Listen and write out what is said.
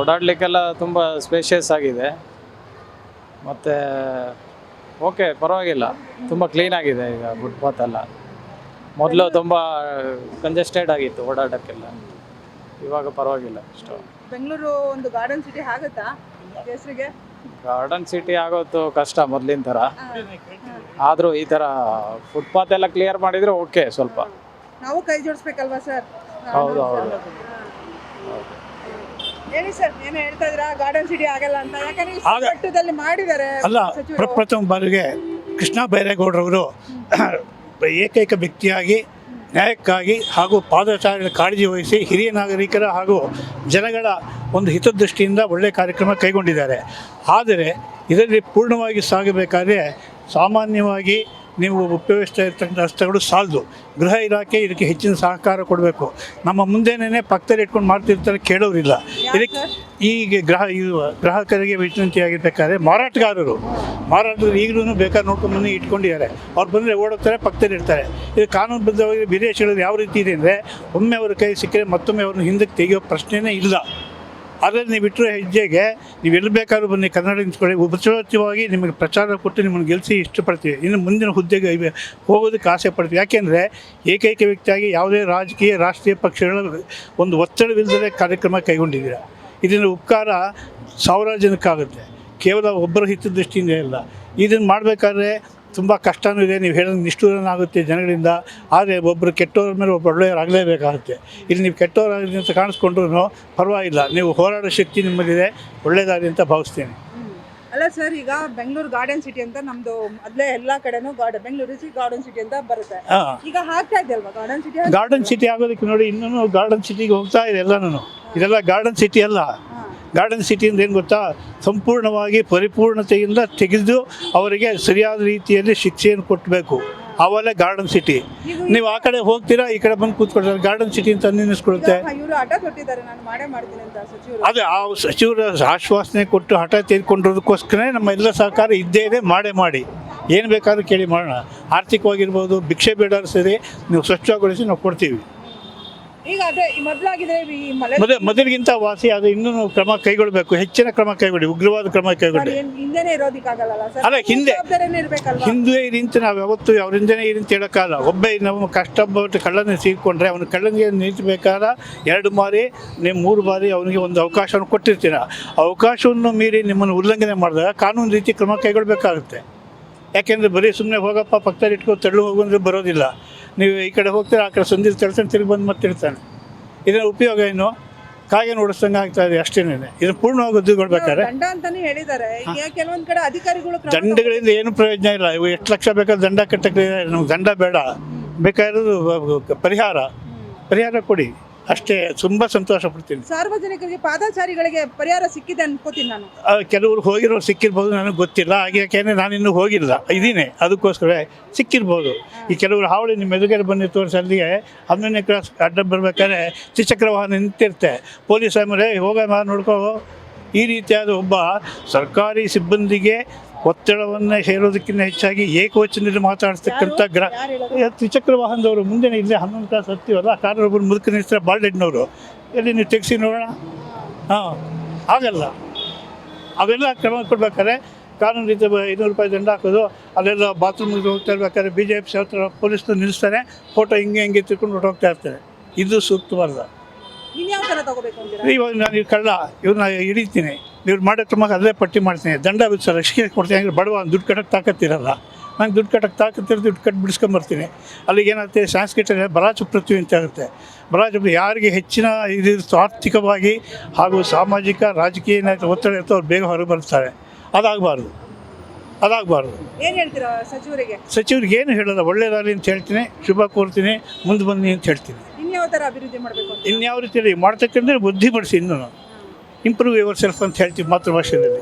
ಓಡಾಡಲಿಕ್ಕೆಲ್ಲ ತುಂಬ ಸ್ಪೇಷಿಯಸ್ ಆಗಿದೆ ಮತ್ತು ಓಕೆ ಪರವಾಗಿಲ್ಲ, ತುಂಬ ಕ್ಲೀನ್ ಆಗಿದೆ ಈಗ ಫುಟ್ಪಾತ್ ಎಲ್ಲ. ಮೊದಲು ತುಂಬ ಕಂಜೆಸ್ಟೆಡ್ ಆಗಿತ್ತು ಓಡಾಡೋಕ್ಕೆಲ್ಲ, ಇವಾಗ ಪರವಾಗಿಲ್ಲ ಅಷ್ಟು. ಬೆಂಗಳೂರು ಒಂದು ಗಾರ್ಡನ್ ಸಿಟಿ ಆಗುತ್ತಾ ಹೆಸರಿಗೆ? ಗಾರ್ಡನ್ ಸಿಟಿ ಆಗೋದು ಕಷ್ಟ ಮೊದಲಿನ ಥರ, ಆದರೂ ಈ ಥರ ಫುಟ್ಪಾತ್ ಎಲ್ಲ ಕ್ಲಿಯರ್ ಮಾಡಿದರೆ ಓಕೆ ಸ್ವಲ್ಪ. ನಾವು ಕೈ ಜೋಡಿಸ್ಬೇಕಲ್ವಾ ಸರ್? ಹೌದು ಹೌದು. ಹೇಳಿ ಸರ್, ಏನು ಹೇಳ್ತಾ ಇದ್ದೀರಾ? ಗಾರ್ಡನ್ ಸಿಟಿ ಆಗಲ್ಲ ಅಂತ ಯಾಕಂದ್ರೆ ಪಟ್ಟದಲ್ಲಿ ಮಾಡಿದ್ದಾರೆ ಅಲ್ಲ. ಪ್ರಪ್ರಥಮ ಬಾರಿಗೆ ಕೃಷ್ಣ ಬೈರೇಗೌಡರವರು ಏಕೈಕ ವ್ಯಕ್ತಿಯಾಗಿ ನ್ಯಾಯಕ್ಕಾಗಿ ಹಾಗೂ ಪಾದಚಾರಿಗಳ ಕಾಳಜಿ ವಹಿಸಿ ಹಿರಿಯ ನಾಗರಿಕರ ಹಾಗೂ ಜನಗಳ ಒಂದು ಹಿತದೃಷ್ಟಿಯಿಂದ ಒಳ್ಳೆಯ ಕಾರ್ಯಕ್ರಮ ಕೈಗೊಂಡಿದ್ದಾರೆ. ಆದರೆ ಇದರಲ್ಲಿ ಪೂರ್ಣವಾಗಿ ಸಾಗಬೇಕಾದ್ರೆ ಸಾಮಾನ್ಯವಾಗಿ ನೀವು ಉಪಯೋಗಿಸ್ತಾ ಇರ್ತಕ್ಕಂಥ ರಸ್ತೆಗಳು ಸಾಲದು. ಗೃಹ ಇಲಾಖೆ ಇದಕ್ಕೆ ಹೆಚ್ಚಿನ ಸಹಕಾರ ಕೊಡಬೇಕು. ನಮ್ಮ ಮುಂದೆನೇ ಪಕ್ಕದಲ್ಲಿ ಇಟ್ಕೊಂಡು ಮಾಡ್ತಿರ್ತಾರೆ, ಕೇಳೋರಿಲ್ಲ. ಇದಕ್ಕೆ ಈಗ ಗ್ರಾಹಕರಿಗೆ ವಿನಂತಿಯಾಗಿರ್ಬೇಕಾದ್ರೆ ಮಾರಾಟಗಾರರು ಈಗಲೂ ಬೇಕಾದ್ರೆ ನೋಡ್ಕೊಂಡು ಇಟ್ಕೊಂಡಿದ್ದಾರೆ. ಅವ್ರು ಬಂದರೆ ಓಡೋಗ್ತಾರೆ, ಪಕ್ಕದಲ್ಲಿ ಇರ್ತಾರೆ. ಇದು ಕಾನೂನುಬದ್ಧವಾಗಿ ವಿದೇಶಗಳಲ್ಲಿ ಯಾವ ರೀತಿ ಇದೆ ಅಂದರೆ, ಒಮ್ಮೆ ಅವ್ರ ಕೈ ಸಿಕ್ಕರೆ ಮತ್ತೊಮ್ಮೆ ಅವ್ರನ್ನ ಹಿಂದಕ್ಕೆ ತೆಗೆಯೋ ಪ್ರಶ್ನೆಯೇ ಇಲ್ಲ. ಅದರಲ್ಲಿ ನೀವು ಇಟ್ಟರೆ ಹೆಜ್ಜೆಗೆ ನೀವು ಎಲ್ಲಿ ಬೇಕಾದ್ರೂ ಬನ್ನಿ, ಕನ್ನಡ ನಿಂತ್ಕೊಳ್ಳಿ, ಉಪಚುನಾವಾಗಿ ನಿಮಗೆ ಪ್ರಚಾರ ಕೊಟ್ಟು ನಿಮ್ಮನ್ನು ಗೆಲ್ಲಿಸಿ ಇಷ್ಟಪಡ್ತೀವಿ. ಇನ್ನು ಮುಂದಿನ ಹುದ್ದೆಗೆ ಹೋಗೋದಕ್ಕೆ ಆಸೆ ಪಡ್ತೀವಿ. ಯಾಕೆಂದರೆ ಏಕೈಕ ವ್ಯಕ್ತಿಯಾಗಿ ಯಾವುದೇ ರಾಷ್ಟ್ರೀಯ ಪಕ್ಷಗಳ ಒಂದು ಒತ್ತಡವಿಲ್ಲದೆ ಕಾರ್ಯಕ್ರಮ ಕೈಗೊಂಡಿದ್ದೀರ. ಇದರಿಂದ ಉಪಕಾರ ಸಾವಿರಾರು ಜನಕ್ಕಾಗುತ್ತೆ, ಕೇವಲ ಒಬ್ಬರ ಹಿತದೃಷ್ಟಿಯಿಂದ ಇಲ್ಲ. ಇದನ್ನು ಮಾಡಬೇಕಾದ್ರೆ ತುಂಬ ಕಷ್ಟವೂ ಇದೆ. ನೀವು ಹೇಳೋದು ನಿಷ್ಠೂರನಾಗುತ್ತೆ ಜನಗಳಿಂದ. ಆದರೆ ಒಬ್ಬರು ಕೆಟ್ಟವ್ರ ಮೇಲೆ ಒಬ್ಬ ಒಳ್ಳೆಯವರಾಗಲೇಬೇಕಾಗುತ್ತೆ. ಇಲ್ಲಿ ನೀವು ಕೆಟ್ಟವರಾಗಲಿ ಅಂತ ಕಾಣಿಸ್ಕೊಂಡ್ರೂ ಪರವಾಗಿಲ್ಲ, ನೀವು ಹೋರಾಡೋ ಶಕ್ತಿ ನಿಮ್ಮಲ್ಲಿದೆ, ಒಳ್ಳೆಯದಾಗಲಿ ಅಂತ ಭಾವಿಸ್ತೇನೆ. ಅಲ್ಲ ಸರ್, ಈಗ ಬೆಂಗಳೂರು ಗಾರ್ಡನ್ ಸಿಟಿ ಅಂತ ನಮ್ದು ಮೊದಲೇ ಎಲ್ಲ ಕಡೆನೂ ಬೆಂಗಳೂರು ಗಾರ್ಡನ್ ಸಿಟಿ ಅಂತ ಬರುತ್ತೆ. ಈಗ ಆಗ್ತಾ ಇದೆ ಅಲ್ವಾ ಗಾರ್ಡನ್ ಸಿಟಿ ಆಗೋದಕ್ಕೆ? ನೋಡಿ, ಇನ್ನೂ ಗಾರ್ಡನ್ ಸಿಟಿಗೆ ಹೋಗ್ತಾ ಇದೆ ಎಲ್ಲನೂ. ಇದೆಲ್ಲ ಗಾರ್ಡನ್ ಸಿಟಿ ಅಲ್ಲ. ಗಾರ್ಡನ್ ಸಿಟಿಯಿಂದ ಏನು ಗೊತ್ತಾ, ಸಂಪೂರ್ಣವಾಗಿ ಪರಿಪೂರ್ಣತೆಯಿಂದ ತೆಗೆದು ಅವರಿಗೆ ಸರಿಯಾದ ರೀತಿಯಲ್ಲಿ ಶಿಕ್ಷೆಯನ್ನು ಕೊಟ್ಟಬೇಕು. ಅವೆಲ್ಲ ಗಾರ್ಡನ್ ಸಿಟಿ. ನೀವು ಆ ಕಡೆ ಹೋಗ್ತೀರಾ, ಈ ಕಡೆ ಬಂದು ಕೂತ್ಕೊಳ್ತಾರೆ, ಗಾರ್ಡನ್ ಸಿಟಿ ಅಂತ ಅನ್ನಿಸ್ಕೊಳುತ್ತೆ. ಅದೇ ಆ ಸಚಿವರ ಆಶ್ವಾಸನೆ ಕೊಟ್ಟು ಹಠ ತೆಗೆದುಕೊಂಡಿರೋದಕ್ಕೋಸ್ಕರ ನಮ್ಮ ಎಲ್ಲ ಸಹಕಾರ ಇದ್ದೇ ಇದೆ. ಮಾಡಿ ಏನು ಬೇಕಾದ್ರೂ ಕೇಳಿ ಮಾಡೋಣ. ಆರ್ಥಿಕವಾಗಿರ್ಬೋದು, ಭಿಕ್ಷೆ ಬೇಡಾರು ಸರಿ, ನೀವು ಸ್ವಚ್ಛಗೊಳಿಸಿ ನಾವು ಕೊಡ್ತೀವಿ. ಈಗ ಅದೇ ಮೊದಲಾಗಿದೆ, ಮೊದಲಿಗಿಂತ ವಾಸಿ ಅದು ಇನ್ನೂ ಕ್ರಮ ಕೈಗೊಳ್ಳಬೇಕು, ಹೆಚ್ಚಿನ ಕ್ರಮ ಕೈಗೊಳ್ಳಿ, ಉಗ್ರವಾದ ಕ್ರಮ ಕೈಗೊಳ್ಳಿ. ಅಲ್ಲ, ಹಿಂದೆ ನಿಂತು ನಾವು ಯಾವತ್ತು ಅವ್ರ ಹಿಂದೆನೇ ಇರಂತ ಹೇಳೋಕ್ಕಾಗಲ್ಲ. ಒಬ್ಬ ನಾವು ಕಷ್ಟಪಟ್ಟು ಕಳ್ಳನ ಸೇರಿಕೊಂಡ್ರೆ ಅವನು ಕಳ್ಳನಿಗೆ ನಿಂತಬೇಕಾದ 2 ಬಾರಿ ನೀವು 3 ಬಾರಿ ಅವನಿಗೆ ಒಂದು ಅವಕಾಶವನ್ನು ಕೊಟ್ಟಿರ್ತೀರ. ಅವಕಾಶವನ್ನು ಮೀರಿ ನಿಮ್ಮನ್ನು ಉಲ್ಲಂಘನೆ ಮಾಡಿದಾಗ ಕಾನೂನು ರೀತಿ ಕ್ರಮ ಕೈಗೊಳ್ಳಬೇಕಾಗುತ್ತೆ. ಯಾಕೆಂದರೆ ಬರೀ ಸುಮ್ಮನೆ ಹೋಗಪ್ಪ ಪಕ್ಕದಲ್ಲಿ ಇಟ್ಕೋ ತಳ್ಳು ಹೋಗೋಂದ್ರೆ ಬರೋದಿಲ್ಲ. ನೀವು ಈ ಕಡೆ ಹೋಗ್ತೀರ, ಆ ಕಡೆ ಸಂದಿಲ್ ತಳ್ತಾನೆ, ತಿರುಗಿ ಬಂದು ಮತ್ತೆ ಇರ್ತಾನೆ. ಇದರ ಉಪಯೋಗ ಏನು? ಕಾಗೆ ನೋಡಿಸ್ದಂಗೆ ಆಗ್ತಾ ಇದೆ ಅಷ್ಟೇನೆ. ಇದು ಪೂರ್ಣವಾಗಿ ಉದ್ಯೋಗಬೇಕಾದ್ರೆ ದಂಡಗಳಿಂದ ಏನು ಪ್ರಯೋಜನ ಇಲ್ಲ. ಇವು ಎಷ್ಟು ಲಕ್ಷ ಬೇಕಾದ್ರೆ ದಂಡ ಕಟ್ಟಕ್ಕೆ, ನಮ್ಗೆ ದಂಡ ಬೇಡ, ಬೇಕಾಗಿರೋದು ಪರಿಹಾರ ಕೊಡಿ ಅಷ್ಟೇ. ತುಂಬ ಸಂತೋಷ ಪಡ್ತೀನಿ. ಸಾರ್ವಜನಿಕರಿಗೆ ಪಾದಚಾರಿಗಳಿಗೆ ಪರಿಹಾರ ಸಿಕ್ಕಿದೆ ಅನ್ಕೋತೀನಿ ನಾನು. ಕೆಲವರು ಹೋಗಿರೋರು ಸಿಕ್ಕಿರ್ಬೋದು, ನನಗೆ ಗೊತ್ತಿಲ್ಲ. ಹಾಗೆ ಯಾಕೆಂದರೆ ನಾನಿನ್ನೂ ಹೋಗಿಲ್ಲ, ಇದ್ದೀನಿ, ಅದಕ್ಕೋಸ್ಕರ ಸಿಕ್ಕಿರ್ಬೋದು. ಈ ಕೆಲವರು ಹಾವಳಿ ನಿಮ್ಮ ಎದುರುಗಡೆ ಬಂದು ತೋರಿಸಿ ಅಲ್ಲಿಗೆ 11ನೇ ಕ್ರಾಸ್ ಅಡ್ಡ ಬರಬೇಕಾದ್ರೆ ತ್ರಿಚಕ್ರ ವಾಹನ ನಿಂತಿರುತ್ತೆ. ಪೊಲೀಸ್ ಆಮೇಲೆ ಹೋಗ ನೋಡ್ಕೋ. ಈ ರೀತಿಯಾದ ಒಬ್ಬ ಸರ್ಕಾರಿ ಸಿಬ್ಬಂದಿಗೆ ಒತ್ತಡವನ್ನು ಹೇರೋದಕ್ಕಿಂತ ಹೆಚ್ಚಾಗಿ ಏಕವಚನದಲ್ಲಿ ಮಾತಾಡ್ತಕ್ಕಂಥ ತ್ರಿಚಕ್ರ ವಾಹನದವರು ಮುಂದೆ ಇಲ್ಲೇ 11 ಕ್ಲಾಸ್ ಹತ್ತೀವಲ್ಲ, ಕಾರೊಬ್ಬರು ಮುದುಕ ನಿಲ್ಸ್ತಾರೆ, ಬಾಲ್ಡೆಡ್ನವರು. ಎಲ್ಲಿ ನೀವು ತೆಗೆಸಿ ನೋಡೋಣ. ಆಗಲ್ಲ. ಅವೆಲ್ಲ ಕ್ರಮ ಕೊಡ್ಬೇಕಾದ್ರೆ ಕಾನೂನು ರೀತಿ 500 ರೂಪಾಯಿ ದಂಡ ಹಾಕೋದು. ಅಲ್ಲೆಲ್ಲ ಬಾತ್ರೂಮಿಗೆ ಹೋಗ್ತಾ ಇರ್ಬೇಕಾದ್ರೆ BJP ಹತ್ರ ಪೊಲೀಸ್ನವ್ರು ನಿಲ್ಲಿಸ್ತಾರೆ, ಫೋಟೋ ಹಿಂಗೆ ತಿಳ್ಕೊಂಡು ಹೊರಟೋಗ್ತಾ ಇರ್ತಾರೆ. ಇದು ಸೂಕ್ತವಲ್ಲ. ಇವಾಗ ನಾನು ಕಳ್ಳ ಇವ್ರನ್ನ ಹಿಡಿತೀನಿ, ಇವ್ರು ಮಾಡೋ ಕ್ರಮಕ್ಕೆ ಅಲ್ಲೇ ಪಟ್ಟಿ ಮಾಡ್ತೀನಿ, ದಂಡ ವಿಧಿಸಲ್ಲ, ಶಿಕ್ಷೆ ಕೊಡ್ತೀನಿ. ಹಂಗೆ ಬಡವ ದುಡ್ಡು ಕಟ್ಟಕ್ಕೆ ತಾಕತ್ತಿರಲ್ಲ. ನಂಗೆ ದುಡ್ಡು ಕಟ್ಟಕ್ಕೆ ತಾಕತ್ತಿರೋ ದುಡ್ಡು ಕಟ್ಟಿ ಬಿಡಿಸ್ಕೊಂಬರ್ತೀನಿ. ಅಲ್ಲಿಗೆ ಏನಾಗುತ್ತೆ, ಸಾಂಸ್ಕೃತಿಕ ಬರಾಜು ಪೃಥ್ವಿ ಅಂತ ಆಗುತ್ತೆ. ಬರಾಜು ಯಾರಿಗೆ ಹೆಚ್ಚಿನ ಇದಿರ್ತೋ ಆರ್ಥಿಕವಾಗಿ ಹಾಗೂ ಸಾಮಾಜಿಕ ರಾಜಕೀಯ ಒತ್ತಡ ಇರ್ತೋ ಅವ್ರು ಬೇಗ ಹೊರಗೆ ಬರ್ತಾರೆ. ಅದಾಗಬಾರ್ದು. ಏನು ಹೇಳ್ತೀರಾ ಸಚಿವರಿಗೆ? ಏನು ಹೇಳೋಲ್ಲ, ಒಳ್ಳೆಯದಾಗಲಿ ಅಂತ ಹೇಳ್ತೀನಿ, ಶುಭ ಕೋರ್ತೀನಿ, ಮುಂದೆ ಬನ್ನಿ ಅಂತ ಹೇಳ್ತೀನಿ. ಇನ್ಯಾವ ಥರ ಅಭಿವೃದ್ಧಿ ಮಾಡಬೇಕು? ಇನ್ಯಾವ ರೀತಿಯಲ್ಲಿ ಮಾಡ್ತಕ್ಕಂದ್ರೆ ಬುದ್ಧಿ ಪಡಿಸಿ, ಇನ್ನೂ ಇಂಪ್ರೂವ್ ಯುವರ್ ಸೆಲ್ಫ್ ಅಂತ ಹೇಳ್ತೀವಿ ಮಾತೃಭಾಷೆಯಲ್ಲಿ.